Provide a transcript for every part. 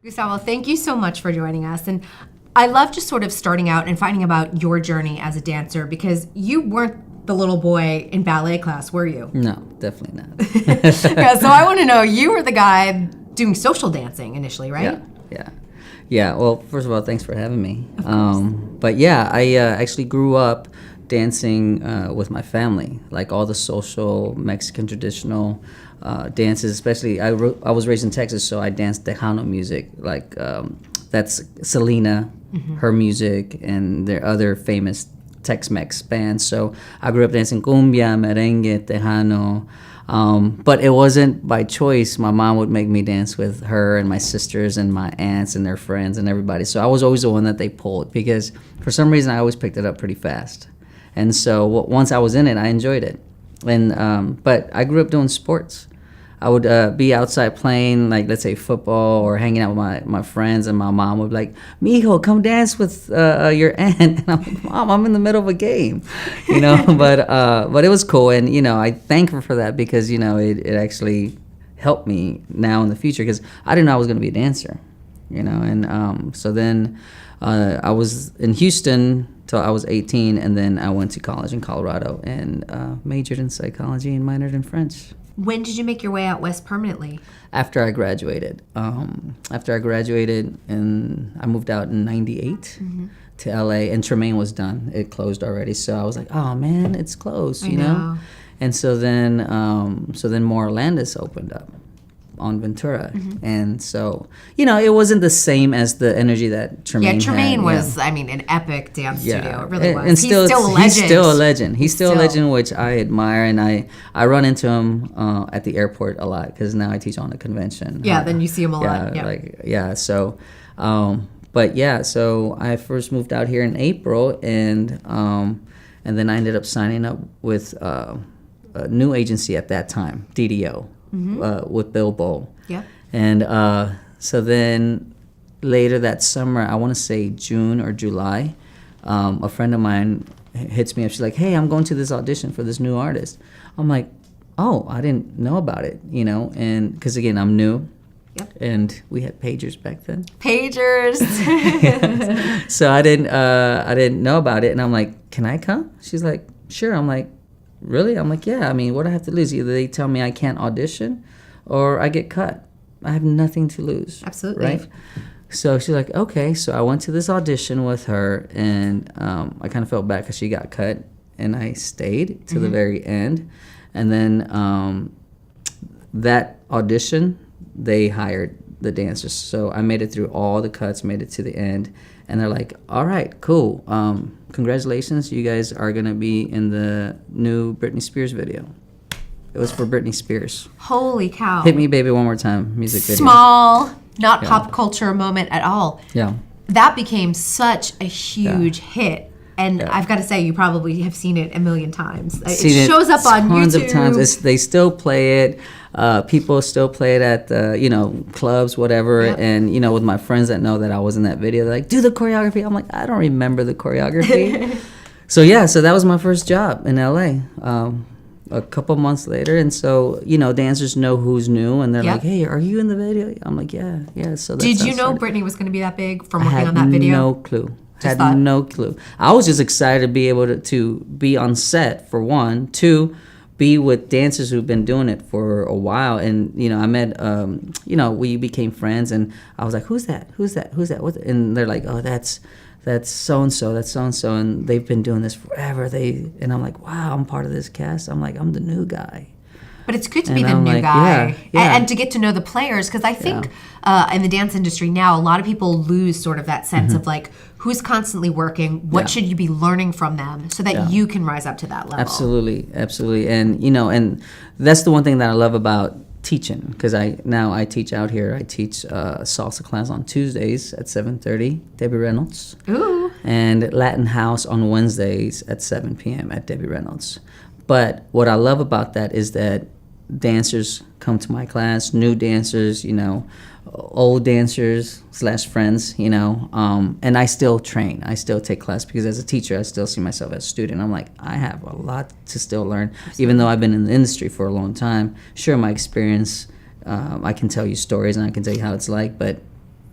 Gustavo, thank you so much for joining us. And I love just sort of starting out and finding about your journey as a dancer, because you weren't the little boy in ballet class, were you? No, definitely not. Yeah, so I want to know, you were the guy doing social dancing initially, right? Yeah. Well, first of all, thanks for having me. But yeah, I actually grew up dancing with my family, like all the social Mexican traditional dances. Especially, I was raised in Texas, so I danced Tejano music, like that's Selena, her music, and their other famous Tex-Mex bands. So I grew up dancing cumbia, merengue, Tejano. But it wasn't by choice. My mom would make me dance with her and my sisters and my aunts and their friends and everybody. So I was always the one that they pulled, because for some reason I always picked it up pretty fast. And so once I was in it, I enjoyed it. And but I grew up doing sports. I would be outside playing, like, let's say football, or hanging out with my friends, and my mom would be like, "Mijo, come dance with your aunt." And I'm like, "Mom, I'm in the middle of a game," you know. But it was cool, and I thank her for that, because it actually helped me now in the future, because I didn't know I was going to be a dancer, And so then I was in Houston till I was 18, and then I went to college in Colorado and majored in psychology and minored in French. When did you make your way out west permanently? After I graduated. And I moved out in 98 to LA, and Tremaine was done. It closed already. So I was like, oh man, it's closed, you know? And so then more Landis opened up on Ventura. And so, it wasn't the same as the energy that Tremaine had. Yeah, Tremaine was, an epic dance studio. It really was. And he's still a legend. He's still a legend. He's still a legend, which I admire. And I run into him at the airport a lot, because now I teach on a convention. Yeah, then you see him a lot. So, so I first moved out here in April, and then I ended up signing up with a new agency at that time, DDO. With Bill Bowl. Yeah. And so then later that summer, I want to say June or July, a friend of mine hits me up. She's like, "Hey, I'm going to this audition for this new artist." I'm like, "Oh, I didn't know about it," and because again, I'm new. Yep. And we had pagers back then. Pagers. So I didn't know about it, and I'm like, "Can I come?" She's like, "Sure." I'm like, "Really?" I'm like, "Yeah, what do I have to lose? Either they tell me I can't audition or I get cut. I have nothing to lose." Absolutely. Right? So she's like, "Okay." So I went to this audition with her, and I kind of felt bad because she got cut, and I stayed to the very end. And then that audition, they hired the dancers. So I made it through all the cuts, made it to the end. And they're like, "All right, cool. Congratulations, you guys are gonna be in the new Britney Spears video." It was for Britney Spears. Holy cow. "Hit Me Baby One More Time" music video. Small, not pop culture moment at all. Yeah. That became such a huge hit. And I've got to say, you probably have seen it a million times. It shows up on YouTube. Tons of times. They still play it. People still play it at the, clubs, whatever. Yep. And, with my friends that know that I was in that video, they're like, "Do the choreography." I'm like, "I don't remember the choreography." So that was my first job in LA. A couple months later. And so, dancers know who's new, and they're like, "Hey, are you in the video?" I'm like, yeah. So did you know Britney was going to be that big from working on that video? No clue. No clue. I was just excited to be able to be on set, for one. Two, be with dancers who've been doing it for a while. And, I met, we became friends, and I was like, "Who's that? Who's that? Who's that?" And they're like, "Oh, that's so-and-so, that's so-and-so, and they've been doing this forever." And I'm like, "Wow, I'm part of this cast." I'm like, "I'm the new guy." But it's good to be the new guy and to get to know the players, because I think in the dance industry now, a lot of people lose sort of that sense of like, who's constantly working, what should you be learning from them so that you can rise up to that level. Absolutely. And and that's the one thing that I love about teaching, because I teach out here. I teach salsa class on Tuesdays at 7:30, Debbie Reynolds. Ooh. And Latin House on Wednesdays at 7 p.m. at Debbie Reynolds. But what I love about that is that dancers come to my class, new dancers, old dancers / friends, and I still train. I still take class, because as a teacher, I still see myself as a student. I'm like, I have a lot to still learn, even though I've been in the industry for a long time. Sure, my experience, I can tell you stories and I can tell you how it's like, but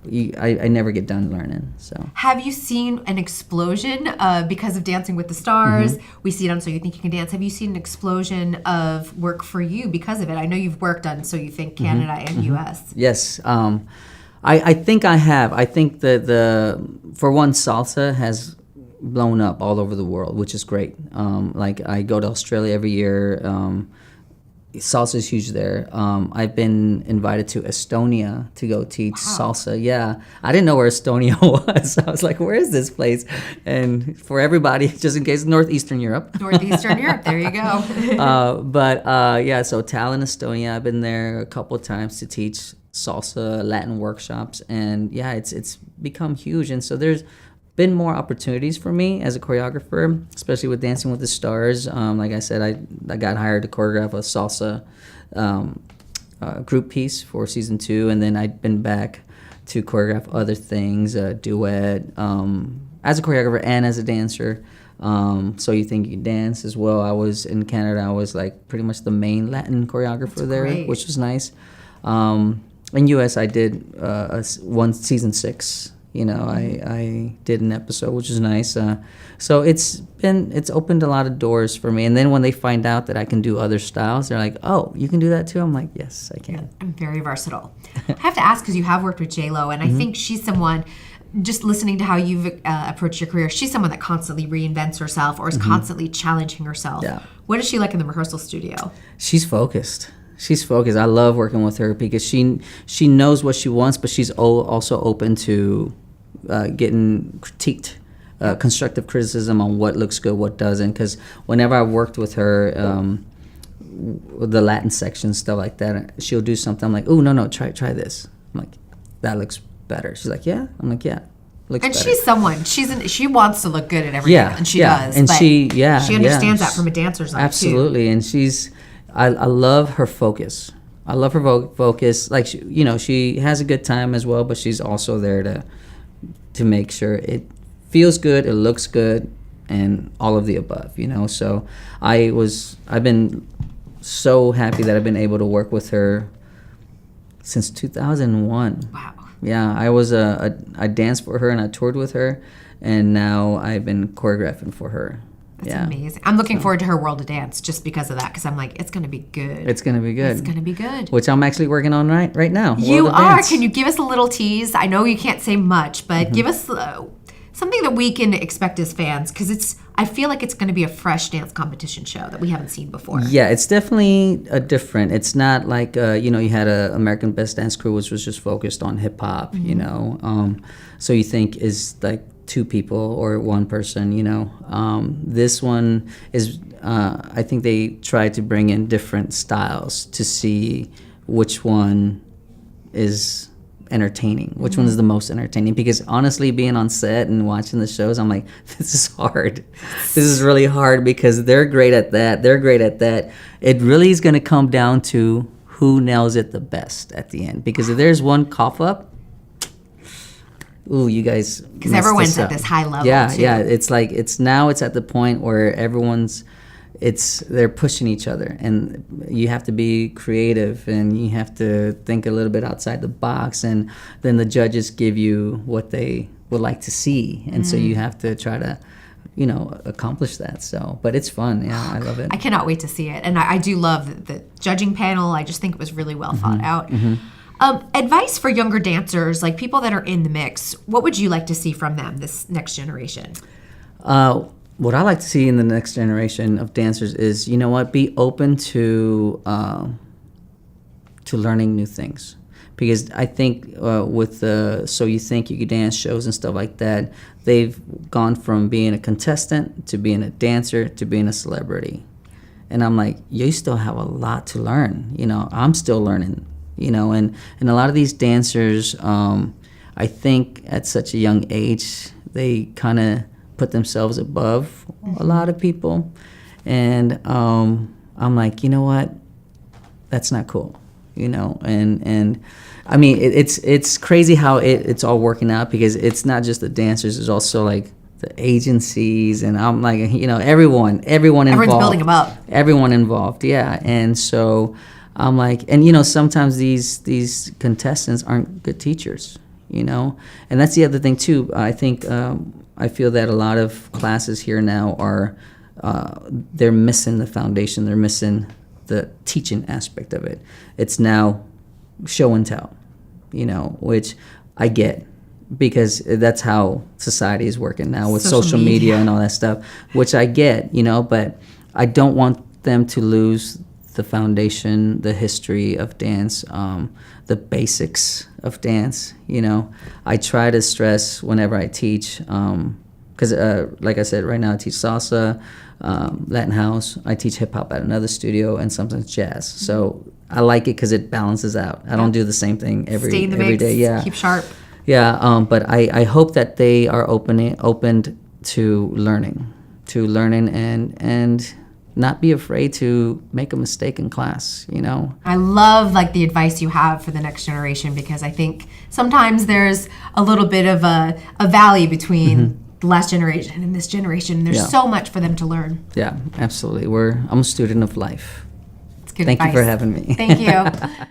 I never get done learning. So have you seen an explosion because of Dancing with the Stars? We see it on So You Think You Can Dance. Have you seen an explosion of work for you because of it? I know you've worked on So You Think Canada and US. Yes. I think I have. I think that for one, salsa has blown up all over the world, which is great. Like I go to Australia every year. Salsa is huge there. I've been invited to Estonia to go teach salsa. Yeah, I didn't know where Estonia was. I was like, where is this place? And for everybody, just in case, Northeastern Europe. Northeastern Europe, there you go. Yeah, so Tallinn, Estonia, I've been there a couple of times to teach salsa Latin workshops. And yeah, it's become huge. And so there's been more opportunities for me as a choreographer, especially with Dancing with the Stars. Like I said, I got hired to choreograph a salsa group piece for season 2, and then I'd been back to choreograph other things, duet, as a choreographer and as a dancer. So You Think You Can Dance as well. I was in Canada. I was like pretty much the main Latin choreographer there, which was nice. In US, I did one season 6. You know, I did an episode, which is nice. So it's opened a lot of doors for me. And then when they find out that I can do other styles, they're like, "Oh, you can do that too?" I'm like, "Yes, I can." I'm very versatile. I have to ask because you have worked with J-Lo, and I think she's someone. Just listening to how you've approached your career, she's someone that constantly reinvents herself or is constantly challenging herself. Yeah. What is she like in the rehearsal studio? She's focused. She's focused. I love working with her because she knows what she wants, but she's also open to getting critiqued, constructive criticism on what looks good, what doesn't. Because whenever I worked with her, the Latin section, stuff like that, she'll do something. I'm like, "Oh, no, try this." I'm like, "That looks better." She's like, "Yeah." I'm like, "Yeah, looks and better." she's someone. She wants to look good at everything, and she does. And but she understands that from a dancer's eye absolutely. too. And I love her focus. I love her focus. Like she has a good time as well, but she's also there to make sure it feels good, it looks good, and all of the above, So I've been so happy that I've been able to work with her since 2001. Wow. Yeah, I danced for her and I toured with her, and now I've been choreographing for her. That's amazing. I'm looking forward to her World of Dance just because of that, because I'm like, it's going to be good. It's going to be good. It's going to be good. Which I'm actually working on right now. You are. Can you give us a little tease? I know you can't say much, but give us something that we can expect as fans, because I feel like it's going to be a fresh dance competition show that we haven't seen before. Yeah, it's definitely different. It's not like, you had a American Best Dance Crew, which was just focused on hip hop, So You Think is like 2 people or 1 person, This one is, I think they tried to bring in different styles to see which one is entertaining, which one is the most entertaining. Because honestly, being on set and watching the shows, I'm like, this is hard. This is really hard because they're great at that. They're great at that. It really is going to come down to who nails it the best at the end. Because if there's one cough up, ooh, you guys. Because everyone's at this high level. Yeah, too. yeah. It's like it's at the point where they're pushing each other, and you have to be creative and you have to think a little bit outside the box, and then the judges give you what they would like to see, and so you have to try to accomplish that. So, but it's fun. Yeah, I love it. I cannot wait to see it, and I do love the judging panel. I just think it was really well thought out. Advice for younger dancers, like people that are in the mix, what would you like to see from them, this next generation? What I like to see in the next generation of dancers is, be open to learning new things. Because I think with the So You Think You Can Dance shows and stuff like that, they've gone from being a contestant to being a dancer to being a celebrity. And I'm like, you still have a lot to learn. I'm still learning. And a lot of these dancers, I think at such a young age, they kind of put themselves above a lot of people. And I'm like, you know what? That's not cool. And I mean, it's crazy how it's all working out, because it's not just the dancers, it's also like the agencies, and I'm like, everyone involved. Everyone's building them up. Everyone involved, yeah. And so I'm like, and sometimes these contestants aren't good teachers. you know? And that's the other thing too. I think, I feel that a lot of classes here now are, they're missing the foundation. They're missing the teaching aspect of it. It's now show and tell, you know, which I get, because that's how society is working now with social media and all that stuff, which I get, you know, but I don't want them to lose the foundation, the history of dance, the basics of dance, you know. I try to stress whenever I teach, because like I said, right now I teach salsa, Latin house, I teach hip hop at another studio, and sometimes jazz. So I like it because it balances out. I don't do the same thing every day. Yeah, keep sharp. Yeah, but I hope that they are opened to learning and not be afraid to make a mistake in class, you know? I love like the advice you have for the next generation, because I think sometimes there's a little bit of a valley between the last generation and this generation. There's so much for them to learn. Yeah, absolutely. I'm a student of life. It's good Thank advice. you for having me. Thank you.